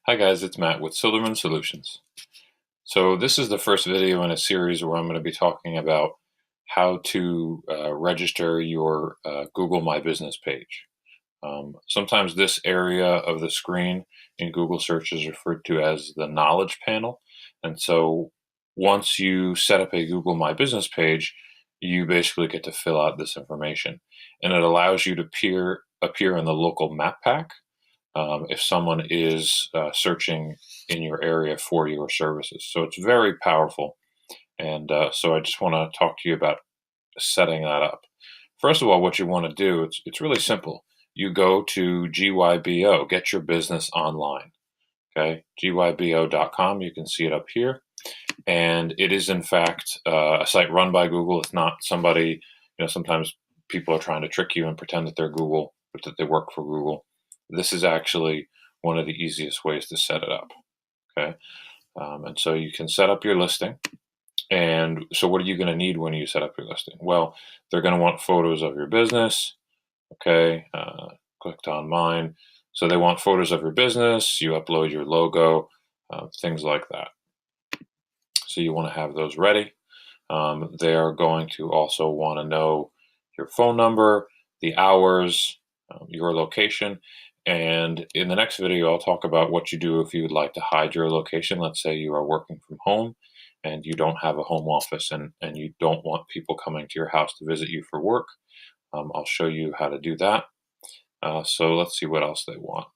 Hi guys, it's Matt with Silderman Solutions. So this is the first video in a series where I'm going to be talking about how to register your Google My Business page. Sometimes this area of the screen in Google search is referred to as the knowledge panel. And so once you set up a Google My Business page, you basically get to fill out this information. And it allows you to appear in the local map pack if someone is searching in your area for your services. So it's very powerful. And so I just want to talk to you about setting that up. First of all, what you want to do, it's really simple. You go to GYBO, Get Your Business Online. Okay, GYBO.com. You can see it up here. And it is, in fact, a site run by Google. It's not somebody, sometimes people are trying to trick you and pretend that they're Google, but that they work for Google. This is actually one of the easiest ways to set it up. Okay, and so you can set up your listing. And so what are you going to need when you set up your listing? Well, they're going to want photos of your business. Okay, clicked on mine. So they want photos of your business. You upload your logo, things like that. So you want to have those ready. They are going to also want to know your phone number, the hours, your location. And in the next video, I'll talk about what you do if you would like to hide your location. Let's say you are working from home and you don't have a home office and you don't want people coming to your house to visit you for work. I'll show you how to do that. So let's see what else they want.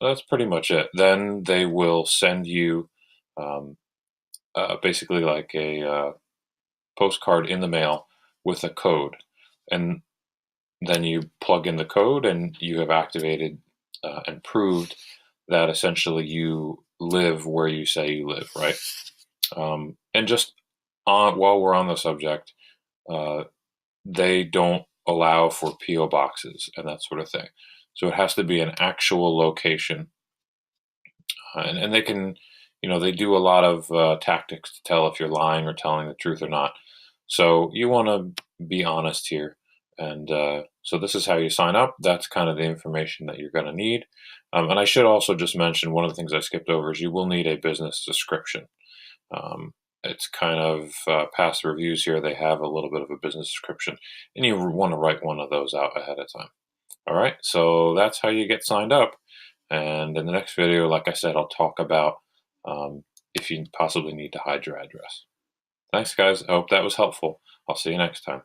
That's pretty much it. Then they will send you basically like a postcard in the mail with a code. And then you plug in the code and you have activated and proved that essentially you live where you say you live, right? And just while we're on the subject, they don't allow for P.O. boxes and that sort of thing. So it has to be an actual location. And they can, they do a lot of tactics to tell if you're lying or telling the truth or not. So you want to be honest here. And so this is how you sign up. That's kind of the information that you're going to need. And I should also just mention one of the things I skipped over is you will need a business description. It's kind of past reviews here. They have a little bit of a business description, and you want to write one of those out ahead of time. All right, so that's how you get signed up. And in the next video, like I said, I'll talk about if you possibly need to hide your address. Thanks, guys. I hope that was helpful. I'll see you next time.